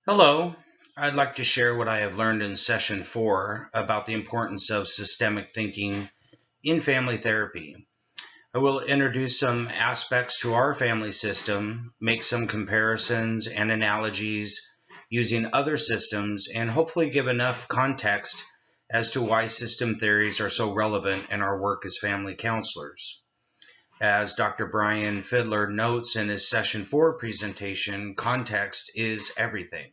Hello, I'd like to share what I have learned in session 4 about the importance of systemic thinking in family therapy. I will introduce some aspects to our family system, make some comparisons and analogies using other systems, and hopefully give enough context as to why system theories are so relevant in our work as family counselors. As Dr. Brian Fiedler notes in his session 4 presentation, context is everything.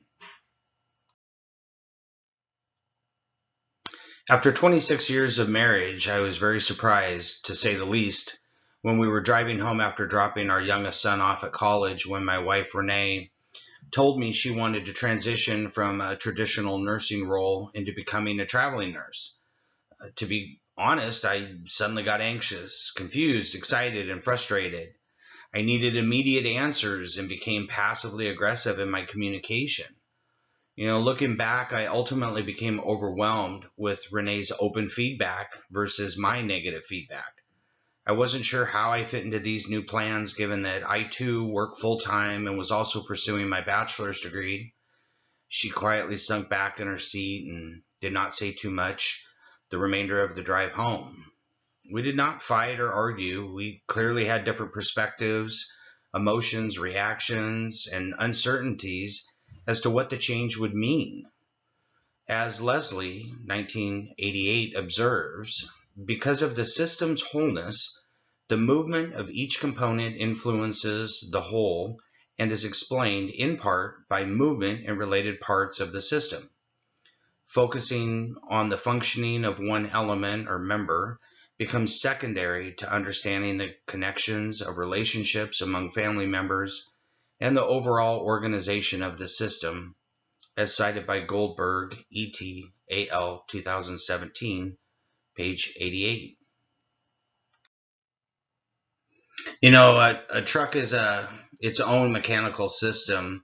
After 26 years of marriage, I was very surprised, to say the least, when we were driving home after dropping our youngest son off at college when my wife, Renee, told me she wanted to transition from a traditional nursing role into becoming a traveling nurse. To be honest, I suddenly got anxious, confused, excited, and frustrated. I needed immediate answers and became passively aggressive in my communication. Looking back, I ultimately became overwhelmed with Renee's open feedback versus my negative feedback. I wasn't sure how I fit into these new plans given that I too work full time and was also pursuing my bachelor's degree. She quietly sunk back in her seat and did not say too much the remainder of the drive home. We did not fight or argue. We clearly had different perspectives, emotions, reactions, and uncertainties as to what the change would mean. As Leslie, 1988, observes, because of the system's wholeness, the movement of each component influences the whole and is explained in part by movement in related parts of the system. Focusing on the functioning of one element or member becomes secondary to understanding the connections of relationships among family members and the overall organization of the system, as cited by Goldberg, et al. 2017, page 88. A truck is its own mechanical system.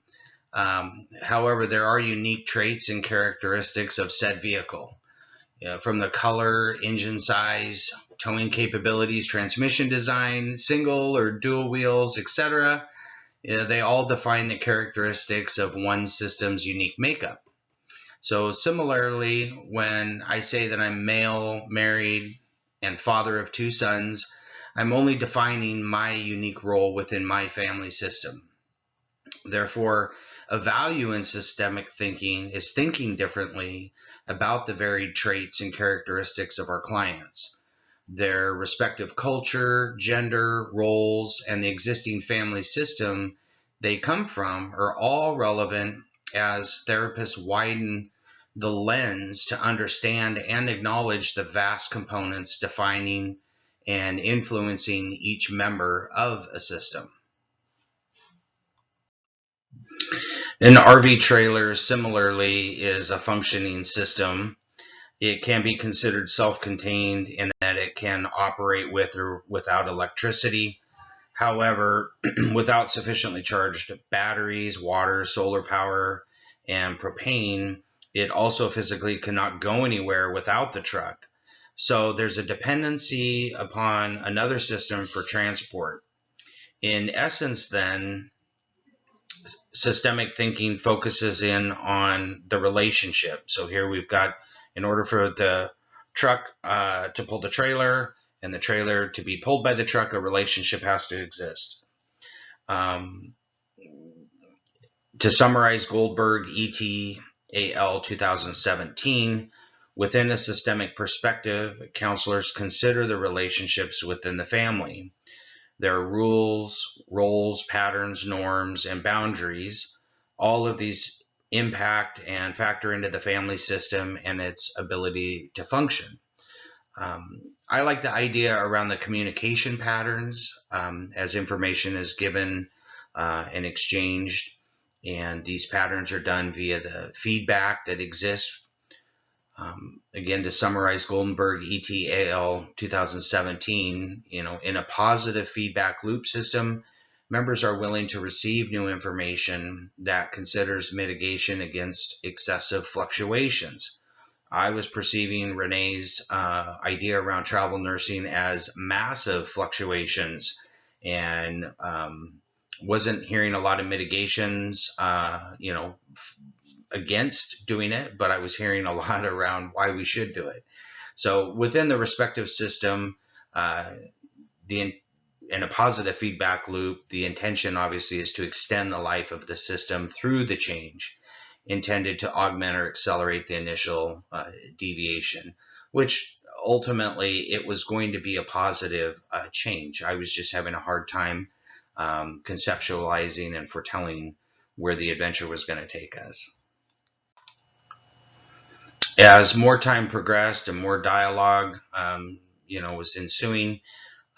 However, there are unique traits and characteristics of said vehicle. From the color, engine size, towing capabilities, transmission design, single or dual wheels, etc. They all define the characteristics of one system's unique makeup. So similarly, when I say that I'm male, married, and father of two sons, I'm only defining my unique role within my family system. Therefore, a value in systemic thinking is thinking differently about the varied traits and characteristics of our clients. Their respective culture, gender, roles, and the existing family system they come from are all relevant as therapists widen the lens to understand and acknowledge the vast components defining and influencing each member of a system. An RV trailer, similarly, is a functioning system. It can be considered self-contained in that it can operate with or without electricity. However, without sufficiently charged batteries, water, solar power, and propane, it also physically cannot go anywhere without the truck. So there's a dependency upon another system for transport. In essence, then, systemic thinking focuses in on the relationship. So here we've got, in order for the truck to pull the trailer and the trailer to be pulled by the truck, a relationship has to exist. Um, to summarize Goldberg et al. 2017, within a systemic perspective, counselors consider the relationships within the family. There are rules, roles, patterns, norms, and boundaries. All of these impact and factor into the family system and its ability to function. I like the idea around the communication patterns as information is given and exchanged, and these patterns are done via the feedback that exists. Again, to summarize Goldenberg et al. 2017, in a positive feedback loop system, members are willing to receive new information that considers mitigation against excessive fluctuations. I was perceiving Renee's idea around travel nursing as massive fluctuations and Wasn't hearing a lot of mitigations, against doing it, but I was hearing a lot around why we should do it. So within the respective system, uh, the in a positive feedback loop, the intention obviously is to extend the life of the system through the change intended to augment or accelerate the initial deviation, which ultimately it was going to be a positive change. I was just having a hard time conceptualizing and foretelling where the adventure was going to take us. As more time progressed and more dialogue, was ensuing,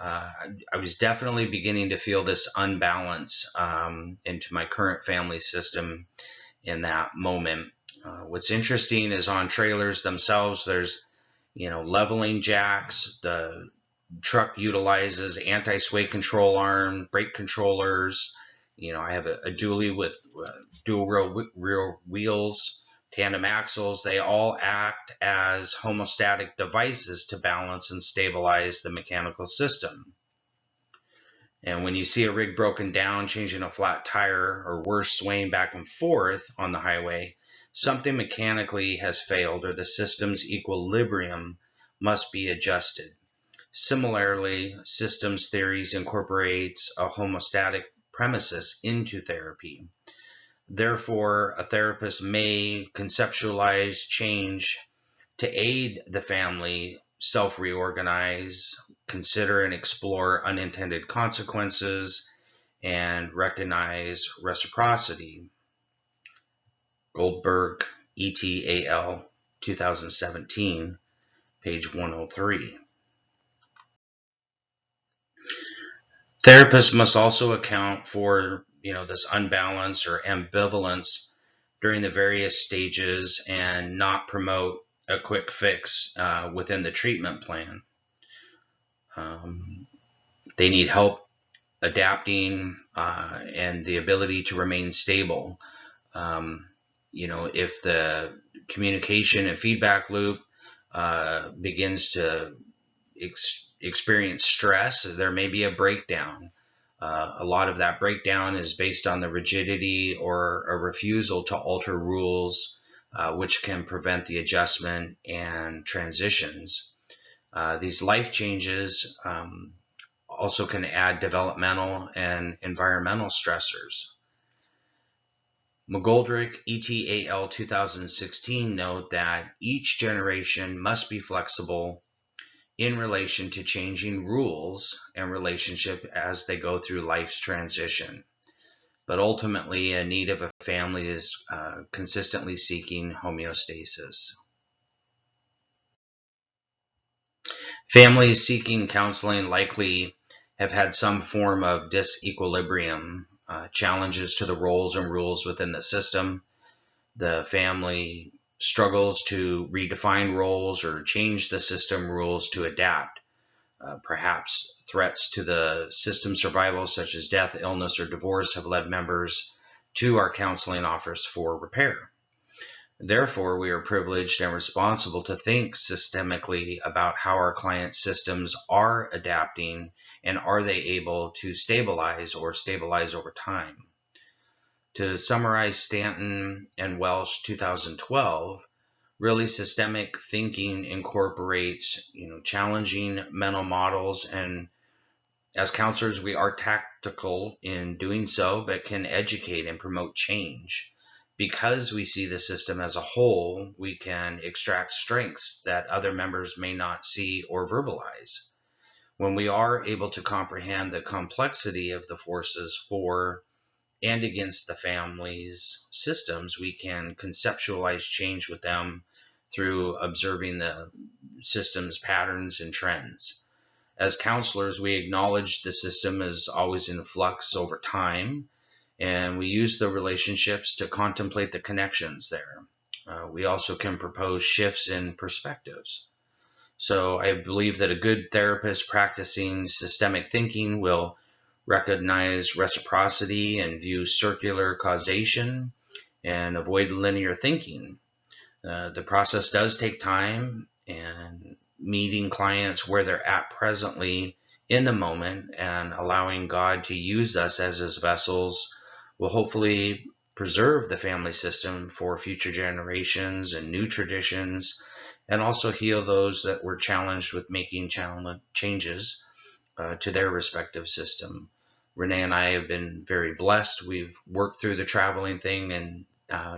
I was definitely beginning to feel this unbalance into my current family system in that moment. What's interesting is on trailers themselves, there's, leveling jacks. The truck utilizes anti-sway control arm, brake controllers. I have a dually with dual rear wheels, tandem axles. They all act as homeostatic devices to balance and stabilize the mechanical system. And when you see a rig broken down, changing a flat tire, or worse, swaying back and forth on the highway, something mechanically has failed or the system's equilibrium must be adjusted. Similarly, systems theories incorporates a homeostatic premises into therapy. Therefore, a therapist may conceptualize change to aid the family self-reorganize, consider and explore unintended consequences, and recognize reciprocity. Goldberg, ETAL, 2017, page 103. Therapists must also account for, this unbalance or ambivalence during the various stages and not promote a quick fix within the treatment plan. They need help adapting and the ability to remain stable. If the communication and feedback loop begins to experience stress, there may be a breakdown. A lot of that breakdown is based on the rigidity or a refusal to alter rules, which can prevent the adjustment and transitions. These life changes also can add developmental and environmental stressors. McGoldrick, ETAL 2016, note that each generation must be flexible in relation to changing rules and relationship as they go through life's transition. But ultimately, a need of a family is consistently seeking homeostasis. Families seeking counseling likely have had some form of disequilibrium, challenges to the roles and rules within the system. The family struggles to redefine roles or change the system rules to adapt. Perhaps threats to the system survival, such as death, illness, or divorce, have led members to our counseling offers for repair. Therefore, we are privileged and responsible to think systemically about how our clients' systems are adapting and are they able to stabilize or stabilize over time. To summarize Stanton and Welsh 2012, really systemic thinking incorporates, challenging mental models, and as counselors, we are tactical in doing so, but can educate and promote change. Because we see the system as a whole, we can extract strengths that other members may not see or verbalize. When we are able to comprehend the complexity of the forces for and against the family's systems, we can conceptualize change with them through observing the system's patterns and trends. As counselors, we acknowledge the system is always in flux over time, and we use the relationships to contemplate the connections there. We also can propose shifts in perspectives. So I believe that a good therapist practicing systemic thinking will recognize reciprocity and view circular causation and avoid linear thinking. The process does take time, and meeting clients where they're at presently in the moment and allowing God to use us as his vessels will hopefully preserve the family system for future generations and new traditions, and also heal those that were challenged with making changes to their respective system. Renee and I have been very blessed. We've worked through the traveling thing, and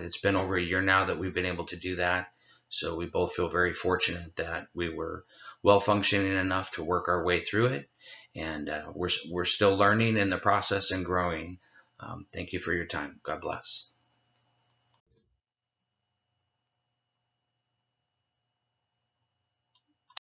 it's been over a year now that we've been able to do that. So we both feel very fortunate that we were well functioning enough to work our way through it, and we're still learning in the process and growing. Thank you for your time. God bless.